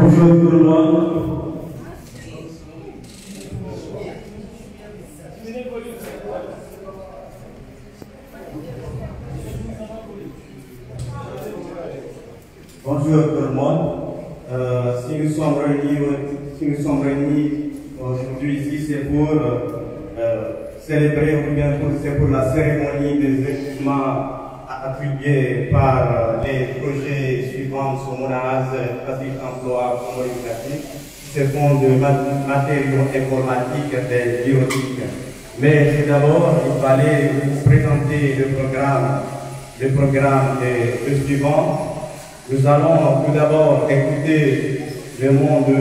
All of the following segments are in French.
Bonjour tout le monde. Bonjour tout le monde. Si nous sommes réunis aujourd'hui ici, c'est pour célébrer ou bien c'est pour la cérémonie des équipements attribués par les projets suivants sur Monaz, Patrick Emploi, Communicatif, qui se font de matériaux informatiques et bureautiques. Mais tout d'abord, il fallait vous présenter le programme suivant. Nous allons tout d'abord écouter le mot de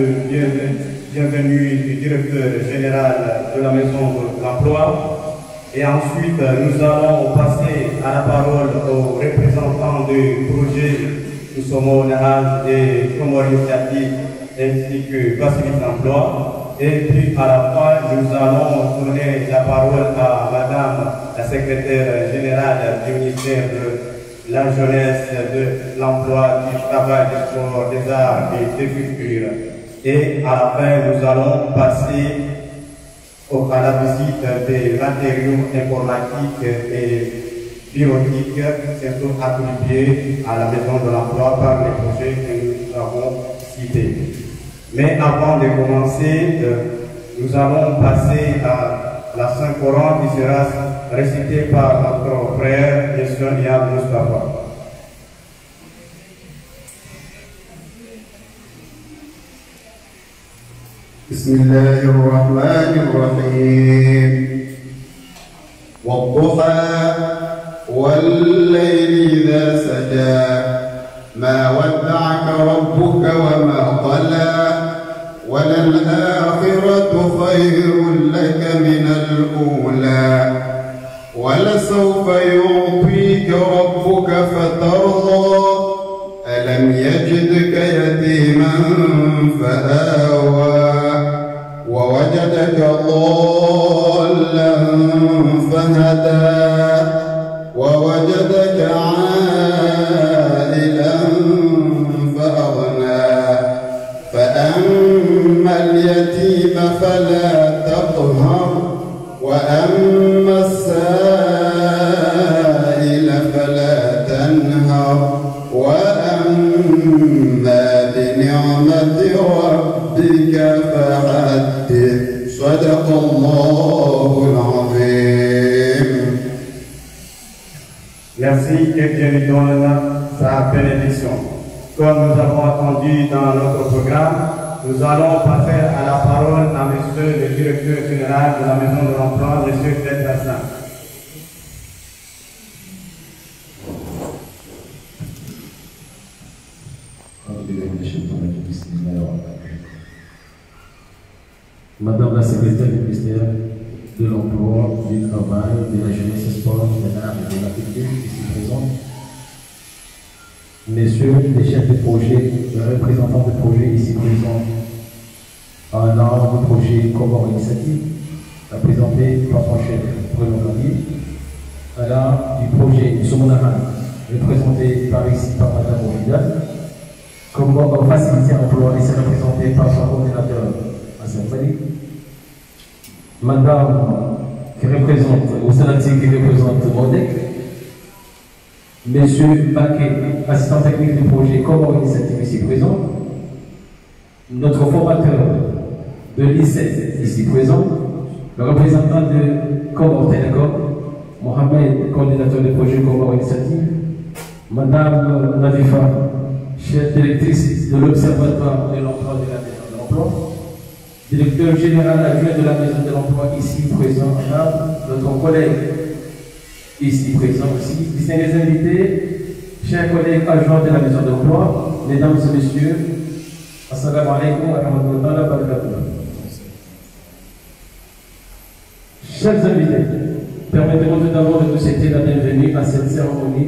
bienvenue du directeur général de la Maison de l'Emploi et ensuite nous allons passer à la parole aux représentants du projet Nous sommes au Nahal et Comores Initiative ainsi que Pacifique Emploi. Et puis à la fin, nous allons donner la parole à Madame la secrétaire générale du ministère de la jeunesse, de l'emploi, du travail, du sport, des arts et des cultures. Et à la fin, nous allons passer à la visite des matériaux informatiques et bureautiques, surtout attribués à la Maison de l'Emploi par les projets que nous avons cités. Mais avant de commencer, nous allons passer à la Saint-Coran qui sera récité par notre frère Yad Mustafa. بسم الله الرحمن الرحيم والضحى والليل إذا سجى ما ودعك ربك وما قلى وللآخرة خير لك من الأولى ولسوف يعطيك ربك فترضى ألم يجدك يتيما فآوى ووجدك ضالا فهدى ووجدك عائلا فأغنى فأما اليتيم فلا تقهر وأما السائل فلا تنهر وأما بنعمة ربك فحدث صدق الله العظيم. Merci et Dieu nous donne sa bénédiction. Comme nous avons entendu dans notre programme, nous allons passer à la parole à monsieur le directeur général de la Maison de l'Emploi, monsieur Ted Hassan. Madame la secrétaire du ministère de l'Emploi, du Travail, de la Jeunesse et Sport, de l'Art et de la Culture, ici présents, messieurs les chefs de projet, les représentants de projet ici présents, en l'art du projet Comores Initiative, présenté par son chef Bruno Gandhi, à l'art du projet Somonahan, représenté par ici par Madame Ovidal, comment faciliter l'emploi ici représenté par son coordinateur Hassan Malik, Madame qui représente, au Sénatique qui représente Modec, Monsieur Baquet, assistant technique du projet Comores Initiative ici présent, notre formateur de l'ICET ici présent, le représentant de Comores Télécom, Mohamed, coordinateur du projet Comores Initiative, Madame Nadifa, chef directrice de l'Observatoire de l'emploi de la Maison de l'Emploi, directeur général adjoint de la Maison de l'Emploi ici présent, notre collègue ici présent aussi, distingués invités, chers collègues agents de la Maison de l'Emploi, mesdames et messieurs, assalamu alaikum wa rahmatullahi wa barakatuh. Chers invités, permettez-moi tout d'abord de vous souhaiter la bienvenue à cette cérémonie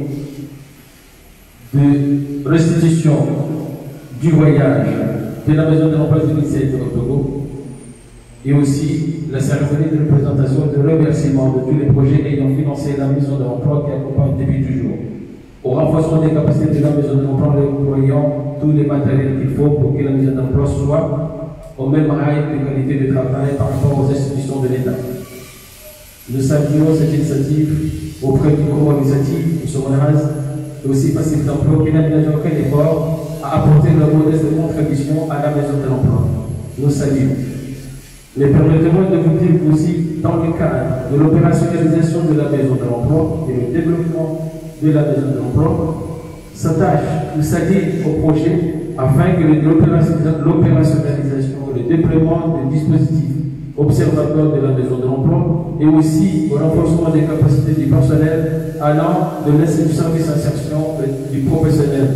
de restitution du voyage de la Maison de l'Emploi du lycée de Togo et aussi la cérémonie de représentation de remerciement de tous les projets ayant financé la Maison de l'Emploi qui accompagne le début du jour. Au renforcement des capacités de la Maison de l'Emploi, les employants tous les matériels qu'il faut pour que la maison d'emploi soit au même rail de qualité de travail par rapport aux institutions de l'État. Nous saluons cette initiative auprès du corps organisatif, M. Monaz, et aussi parce qu'il d'emploi qui n'a ménagé aucun effort à apporter leur modeste contribution à la maison de l'emploi. Nous saluons. Mais permettez-moi de vous dire aussi, dans le cadre de l'opérationnalisation de la maison de l'emploi et le développement de la maison de l'emploi, s'attache ou s'allie au projet afin que l'opérationnalisation et le déploiement des dispositifs observateurs de la maison de l'emploi et aussi au renforcement des capacités du personnel allant de l'Institut service d'insertion du professionnel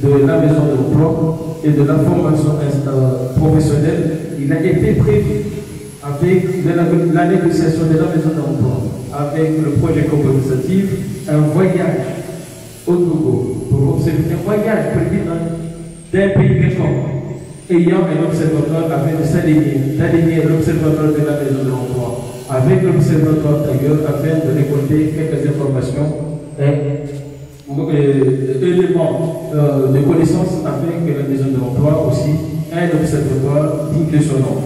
de la maison de l'emploi et de la formation professionnelle. Il a été prévu avec la négociation de la maison de l'emploi, avec le projet coopératif, un voyage au Togo pour observer un voyage prévu d'un pays quelconque ayant un observatoire afin d'aligner l'observatoire de la maison de l'emploi avec l'observatoire d'ailleurs afin de récolter quelques informations et éléments de connaissances afin que la maison de l'emploi aussi ait un observatoire digne de son nom.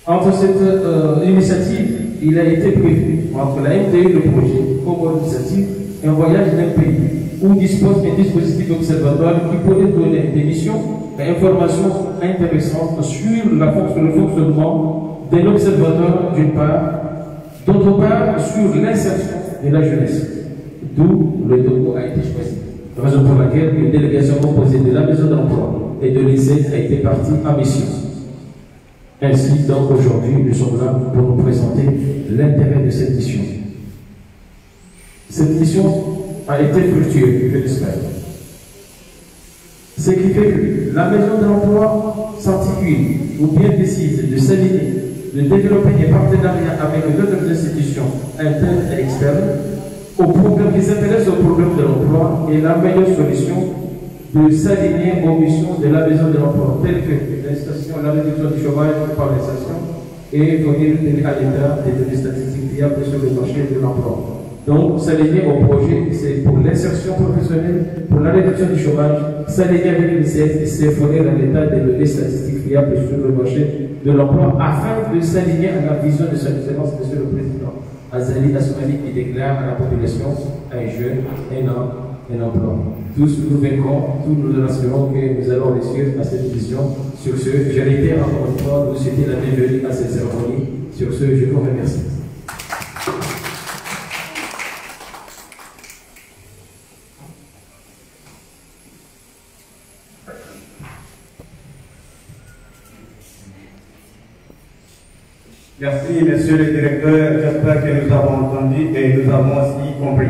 Entre cette initiative, il a été prévu entre la MTE et le projet comme initiative un voyage d'un pays où dispose d'un dispositif observatoire qui pourrait donner des missions et informations intéressantes sur le fonctionnement de l'observatoire d'une part, d'autre part sur l'insertion de la jeunesse, d'où le Togo a été choisi. Raison pour laquelle une délégation composée de la maison d'emploi et de l'ICE a été partie en mission. Ainsi, donc, aujourd'hui, nous sommes là pour nous présenter l'intérêt de cette mission. Cette mission a été fructueuse, je l'espère. Ce qui fait que la maison de l'emploi s'articule ou bien décide de s'aligner, de développer des partenariats avec d'autres institutions internes et externes aux problèmes qui s'intéressent aux problèmes de l'emploi et la meilleure solution de s'aligner aux missions de la maison de l'emploi, telles que l'incitation, la réduction du chômage par l'insertion et fournir à l'État des données statistiques fiables sur le marché de l'emploi. Donc, s'aligner au projet, c'est pour l'insertion professionnelle, pour la réduction du chômage, s'aligner avec l'ICF, c'est fournir à l'État des données statistiques fiables sur le marché de l'emploi, afin de s'aligner à la vision de son excellence, Monsieur le Président Azali Assoumani, qui déclare à la population un jeune, un emploi. Tous nous vaincrons, tous nous assurons que nous allons réussir à cette vision. Sur ce, je réitère encore une fois, vous souhaiter la bienvenue à cette cérémonie. Sur ce, je vous remercie. Merci, monsieur le directeur. J'espère que nous avons entendu et nous avons aussi compris.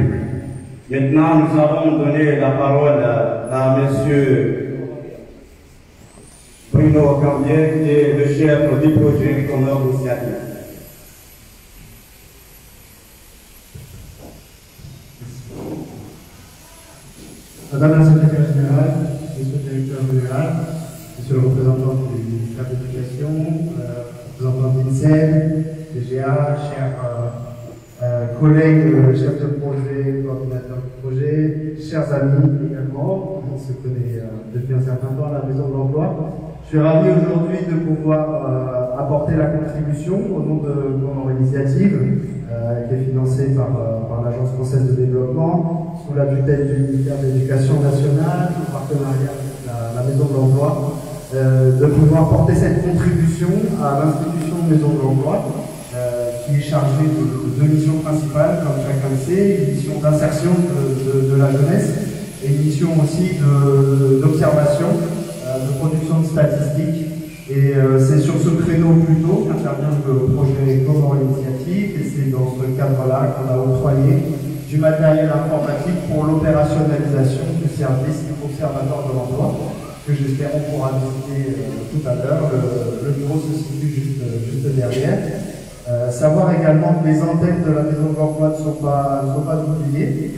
Maintenant, nous allons donner la parole à monsieur Bruno Cambier, qui est le chef du projet Comore Initiative. Madame la secrétaire générale, monsieur le directeur général, monsieur le représentant du cadre d'éducation, représentant de l'INSEE, DGA, chers collègues, chefs de projet, coordinateurs de projet, chers amis également, on se connaît depuis un certain temps à la Maison de l'Emploi. Je suis ravi aujourd'hui de pouvoir apporter la contribution au nom de mon initiative, qui est financée par l'Agence française de développement, sous la tutelle du ministère de l'Éducation nationale, en partenariat avec la Maison de l'Emploi, de pouvoir porter cette contribution à l'institution Maison de l'Emploi, qui est chargée de deux missions principales, comme chacun le sait, une mission d'insertion de la jeunesse et une mission aussi d'observation, de production de statistiques. Et c'est sur ce créneau plutôt qu'intervient le projet Comore Initiative, et c'est dans ce cadre-là qu'on a octroyé du matériel informatique pour l'opérationnalisation du service observatoire de l'emploi, que j'espère on pourra visiter tout à l'heure. Le bureau se situe juste derrière. Savoir également que les antennes de la Maison de l'Emploi ne sont pas oubliées.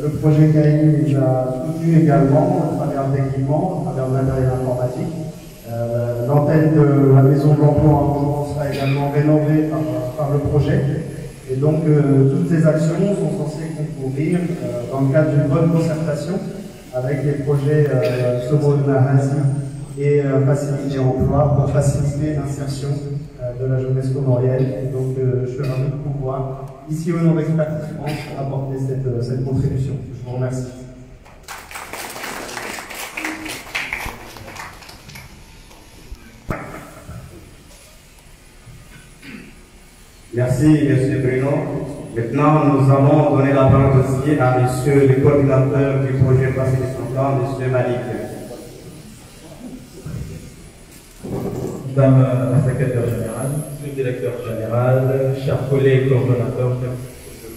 Le projet CAI nous a soutenu également à travers d'équipements, à travers le matériel informatique. L'antenne de la Maison de l'Emploi en Rouen sera également rénovée par le projet. Et donc, toutes ces actions sont censées concourir, dans le cadre d'une bonne concertation, avec les projets Somona Hasi et Facilité Emploi pour faciliter l'insertion de la jeunesse comorienne. Donc je suis ravi de pouvoir, ici au nom d'Expertise France, apporter cette contribution. Je vous remercie. Merci, M. Bruno. Maintenant, nous allons donner la parole aussi à M. le coordinateur du projet Facilitation Plan, M. Malik. Madame la secrétaire générale, Monsieur le directeur général, chers collègues coordonnateurs, chers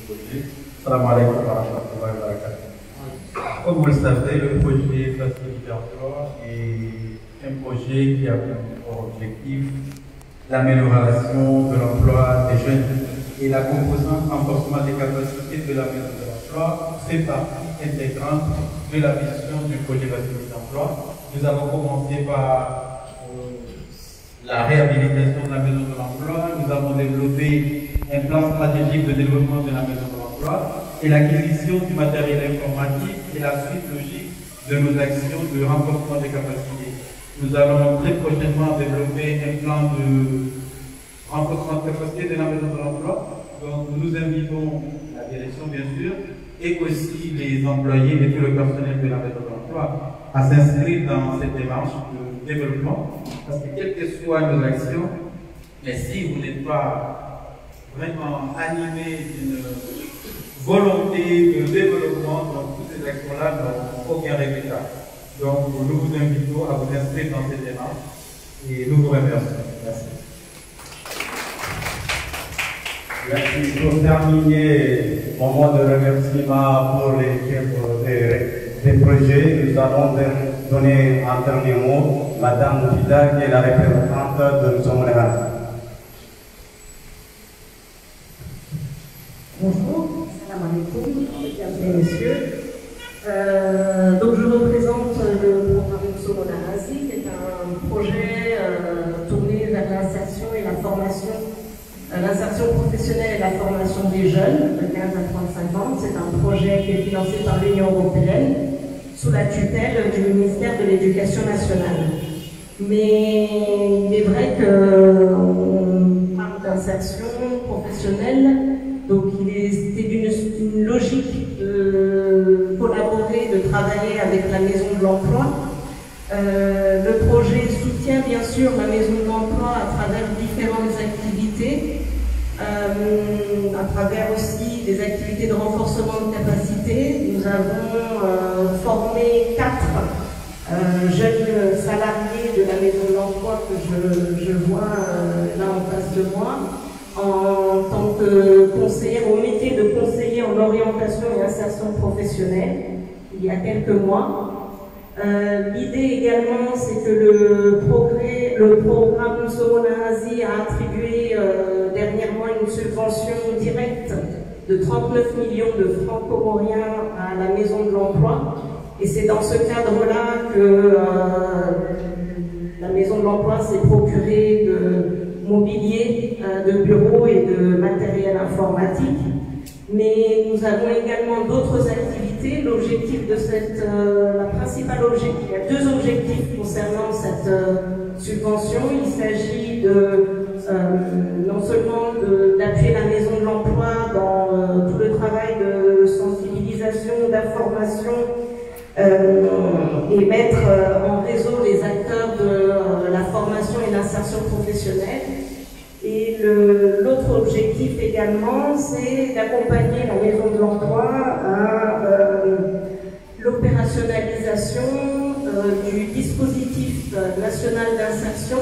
projet. Salam alaikum wa rahmatullahi wa barakatuh. Comme vous le savez, le projet Facilité Emploi est un projet qui a pour objectif l'amélioration de l'emploi des jeunes et la composante renforcement des capacités de la maison de l'emploi fait partie intégrante de la vision du projet Facilité Emploi. Nous avons commencé par la réhabilitation de la maison de l'emploi, nous avons développé un plan stratégique de développement de la maison de l'emploi et l'acquisition du matériel informatique et la suite logique de nos actions de renforcement des capacités. Nous allons très prochainement développer un plan de renforcement de capacité de la maison de l'emploi. Donc nous invitons la direction bien sûr et aussi les employés et tout le personnel de la maison de l'emploi à s'inscrire dans cette démarche de développement. Parce que quelles que soient nos actions, mais si vous n'êtes pas vraiment animé d'une volonté de développement, donc toutes ces actions-là n'ont aucun résultat. Donc nous vous invitons à vous inscrire dans cette démarche et nous vous remercions. Merci. Merci. Pour terminer, moment de remerciement pour l'équipe des projets, nous allons donner un dernier mot, Madame Moufida, qui est la représentante de Somona. Bonjour, salam alaikum, mesdames et messieurs. Donc je représente le programme Somona Hasi, qui est un projet tourné vers l'insertion et la formation, l'insertion professionnelle et la formation des jeunes de 15 à 35 ans. C'est un projet qui est financé par l'Union européenne sous la tutelle du ministère de l'Éducation nationale. Mais il est vrai qu'on parle d'insertion professionnelle, donc c'était d'une logique de collaborer, de travailler avec la Maison de l'Emploi. Le projet soutient bien sûr la Maison de l'Emploi à travers différentes activités, à travers aussi des activités de renforcement de capacité. Nous avons formé 4 jeunes salariés de la Maison de l'Emploi que je vois là en face de moi, en tant que conseillère au métier de conseiller en orientation et insertion professionnelle, il y a quelques mois. L'idée également, c'est que le programme Somona Hasi a attribué dernièrement une subvention directe de 39 millions de francs comoriens à la Maison de l'Emploi. Et c'est dans ce cadre-là que la Maison de l'Emploi s'est procurée de mobilier, de bureaux et de matériel informatique. Mais nous avons également d'autres activités. L'objectif de la principale objectif, il y a 2 objectifs concernant cette subvention. Il s'agit non seulement d'appuyer la Maison de l'Emploi dans tout le travail de sensibilisation, d'information, et mettre en réseau les acteurs de la formation et l'insertion professionnelle. Et l'autre objectif également, c'est d'accompagner la Maison de l'Emploi à l'opérationnalisation du dispositif national d'insertion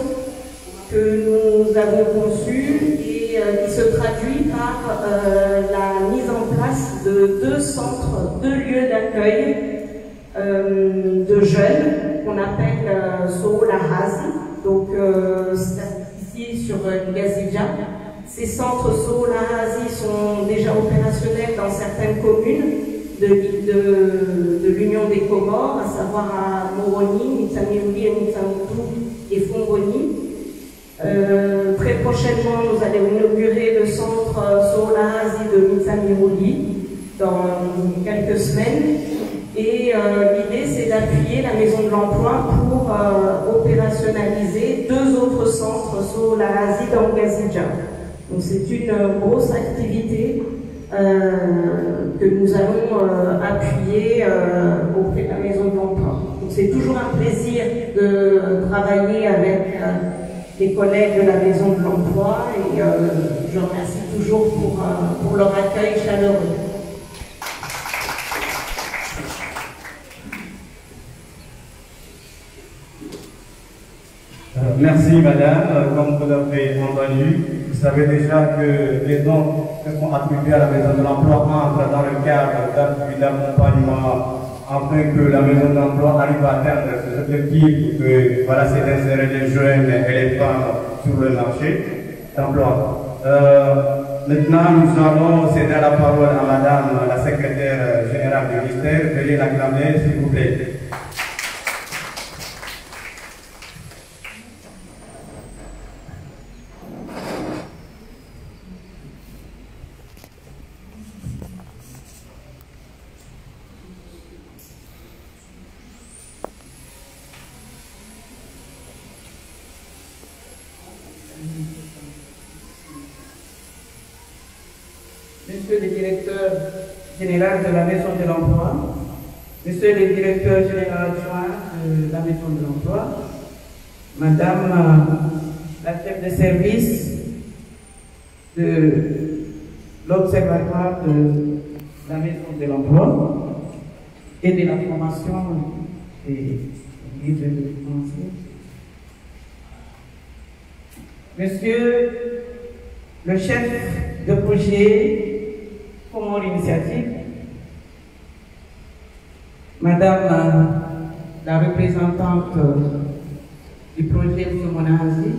que nous avons conçu et qui se traduit par la mise en place de 2 centres, 2 lieux d'accueil de jeunes qu'on appelle Somona Hasi. Donc ici sur Gazidja. Ces centres Somona Hasi sont déjà opérationnels dans certaines communes de l'Union des Comores, à savoir à Moroni, Mitsamiruli et Mitsamutu et Fomboni. Très prochainement, nous allons inaugurer le centre Somona Hasi de Mitsamiruli dans quelques semaines. Et l'idée, la Maison de l'Emploi pour opérationnaliser 2 autres centres sur la Asie d'Angazija. Donc c'est une grosse activité que nous allons appuyer auprès de la Maison de l'Emploi. Donc c'est toujours un plaisir de travailler avec les collègues de la Maison de l'Emploi et je remercie toujours pour leur accueil chaleureux. Merci madame, comme vous l'avez entendu, vous savez déjà que les dons qui sont attribués à la Maison de l'Emploi entrent dans le cadre d'appui d'accompagnement afin que la Maison de l'Emploi arrive à atteindre cet objectif que voilà, c'est d'insérer les jeunes et les femmes sur le marché d'emploi. Maintenant, nous allons céder la parole à madame la secrétaire générale du ministère. Veuillez l'acclamer, s'il vous plaît. Monsieur le directeur général de la Maison de l'Emploi, Monsieur le directeur général adjoint de la Maison de l'Emploi, Madame la chef de service de l'Observatoire de la Maison de l'Emploi et de la formation des guides de français, Monsieur le chef de projet Comores Initiative, Madame la représentante du projet M. Monahazi,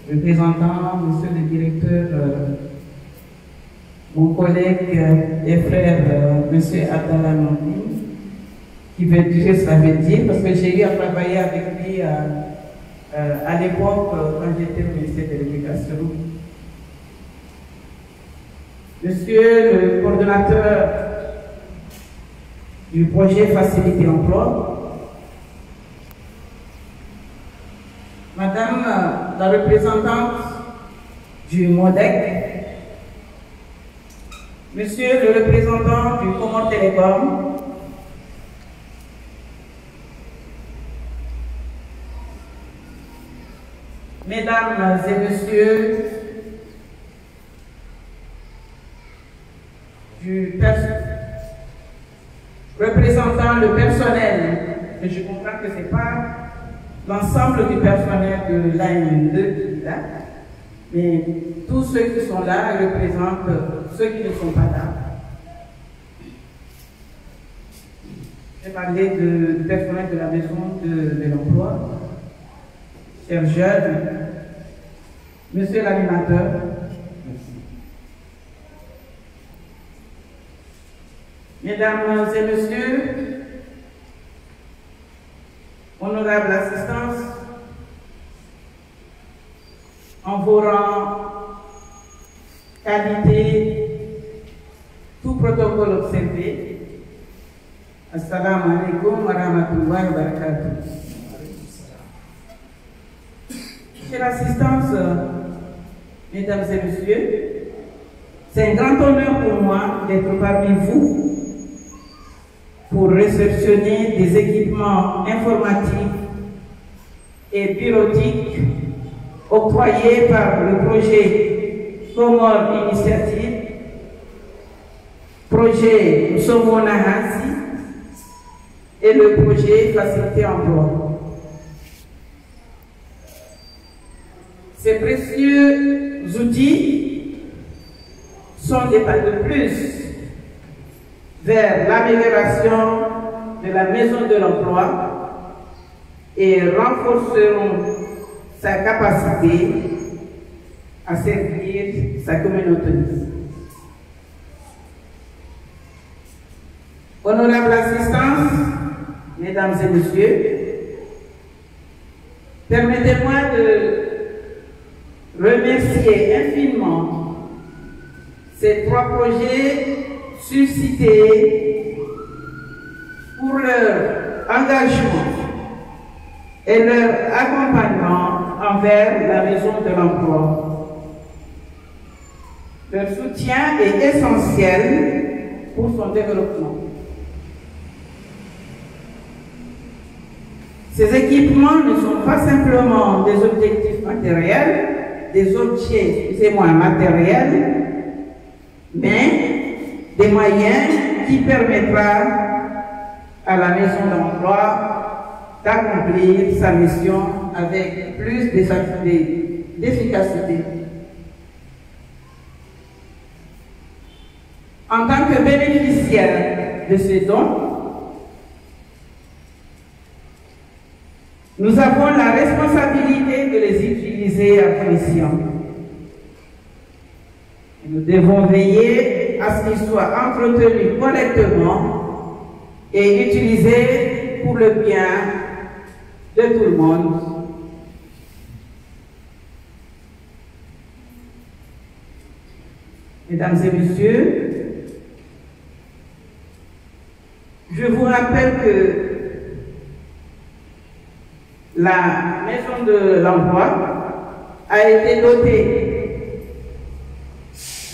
représentant Monsieur le directeur, mon collègue et frère M. Abdallah Nondi, qui veut dire ce que ça veut dire, parce que j'ai eu à travailler avec lui à l'époque quand j'étais au ministère de l'Éducation. Monsieur le coordonnateur du projet Faciliter l'emploi, Madame la représentante du MODEC, Monsieur le représentant du Comores Télécom, Mesdames et Messieurs représentant le personnel, et je comprends que ce n'est pas l'ensemble du personnel de l'AME2 qui est là, mais tous ceux qui sont là représentent ceux qui ne sont pas là. J'ai parlé du personnel de la Maison de l'Emploi, chers jeunes, monsieur l'animateur, mesdames et messieurs, honorable assistance, en vos rangs, qualité, tout protocole observé. Assalamu alaikum wa rahmatullahi wa barakatuh. Chère assistance, mesdames et messieurs, c'est un grand honneur pour moi d'être parmi vous pour réceptionner des équipements informatiques et bureautiques octroyés par le projet Comores Initiative, projet Somonahasi et le projet Faciliter Emploi. Ces précieux outils sont des pas de plus vers l'amélioration de la Maison de l'Emploi et renforceront sa capacité à servir sa communauté. Honorable assistance, mesdames et messieurs, permettez-moi de remercier infiniment ces 3 projets suscités pour leur engagement et leur accompagnement envers la maison de l'emploi. Leur soutien est essentiel pour son développement. Ces équipements ne sont pas simplement des objectifs matériels, des objets, matériels, mais des moyens qui permettra à la maison d'emploi d'accomplir sa mission avec plus d'efficacité. En tant que bénéficiaire de ces dons, nous avons la responsabilité de les utiliser à bon escient. Nous devons veiller à ce qu'ils soient entretenus correctement et utilisés pour le bien de tout le monde. Mesdames et messieurs, je vous rappelle que la maison de l'emploi a été dotée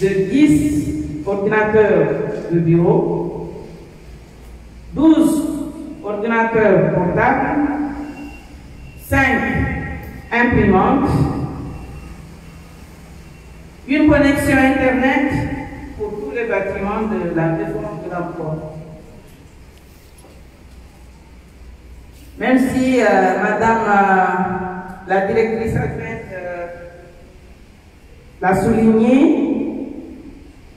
de 10 ordinateurs de bureau, 12 ordinateurs portables, 5 imprimantes, une connexion Internet pour tous les bâtiments de la maison de l'emploi. Même si Madame la directrice adjointe l'a souligné,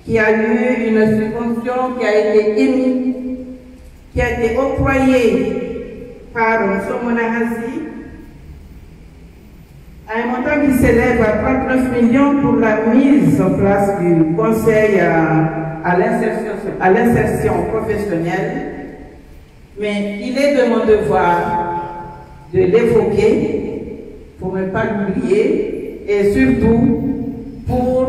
qu'il y a eu une subvention qui a été émise, qui a été octroyée par Somonahasi à un montant qui s'élève à 39 millions pour la mise en place du conseil à l'insertion professionnelle. Mais il est de mon devoir de l'évoquer pour ne pas l'oublier et surtout pour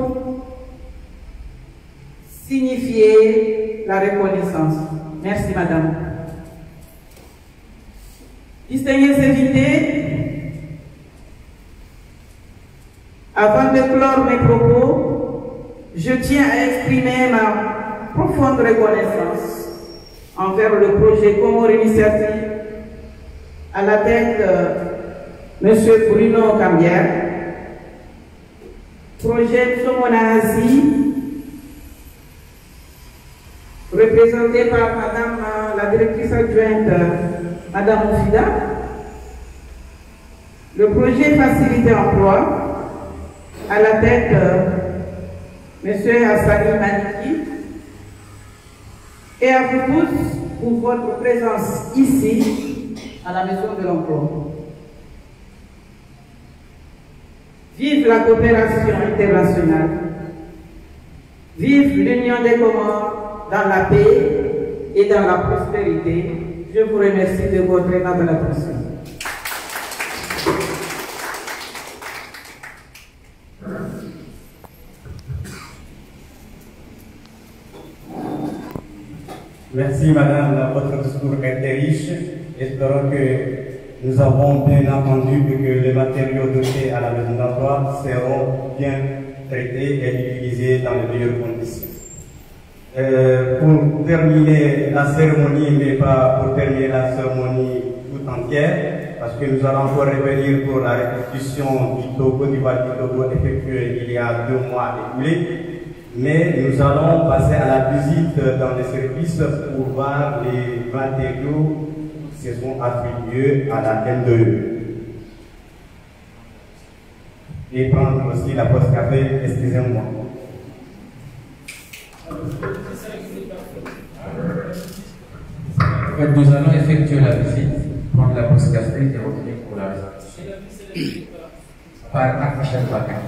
signifier la reconnaissance. Merci Madame. Distingués invités, avant de clore mes propos, je tiens à exprimer ma profonde reconnaissance envers le projet Comore Initiative à la tête de M. Bruno Cambière, projet Somonahasi, représenté par Madame la directrice adjointe, Madame Oufida, le projet Facilité Emploi, à la tête de M. Hassani Maliki, et à vous tous pour votre présence ici, à la Maison de l'Emploi. Vive la coopération internationale, vive l'union des Comores dans la paix et dans la prospérité. Je vous remercie de votre aimable attention. Merci Madame, votre discours était riche. Espérons que nous avons bien entendu que les matériaux dotés à la maison d'emploi seront bien traités et utilisés dans les meilleures conditions. Pour terminer la cérémonie, mais pas pour terminer la cérémonie tout entière, parce que nous allons encore revenir pour la restitution du Togo, du Val du Togo effectuée il y a 2 mois écoulés. Mais nous allons passer à la visite dans les services pour voir les matériaux qui se sont attribués à la M2E. Et prendre aussi la pause café, excusez-moi. Nous allons effectuer la visite, prendre la pause café et revenir pour la visite. Par Akashel Bakar.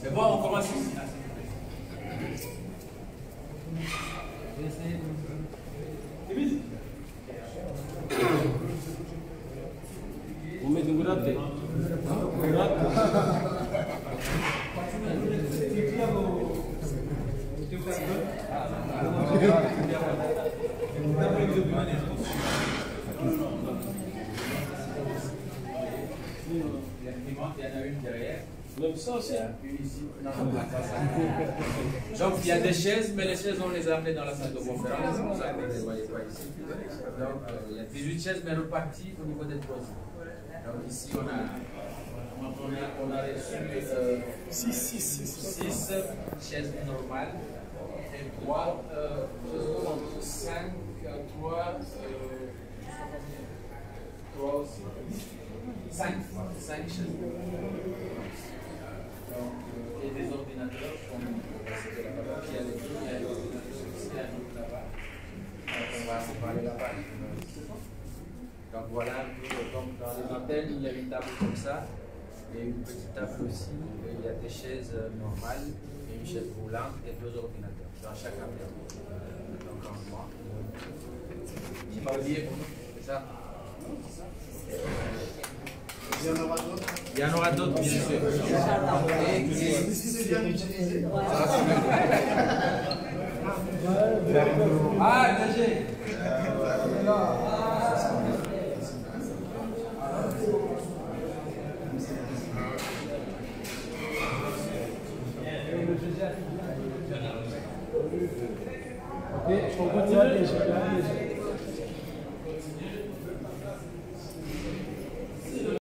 Mais bon, on commence ici. Vous mettez une gratte. Il y en a une derrière. Même ça aussi. Une ici. Donc il y a des chaises, mais les chaises on les a amenées dans la salle de conférence. C'est pour ça que vous ne les voyez pas ici. Donc il y a 18 chaises, mais reparties au niveau des troisièmes. Donc ici on a reçu 6 chaises normales et 5 chaises. Et des ordinateurs, comme c'était là-bas, il y a les deux, il y a les ordinateurs ici, il y a un autre là-bas. On va en parler là-bas. Donc voilà un peu, donc dans les antennes, il y a une table comme ça, et une petite table aussi, et il y a des chaises normales, et une chaise roulante, et 2 ordinateurs dans chaque antenne. Donc en moi. J'ai pas oublié, c'est ça? Il y en aura d'autres. Il y en aura d'autres, bien sûr. Si c'est bien utilisé. Ah, DG. On continue.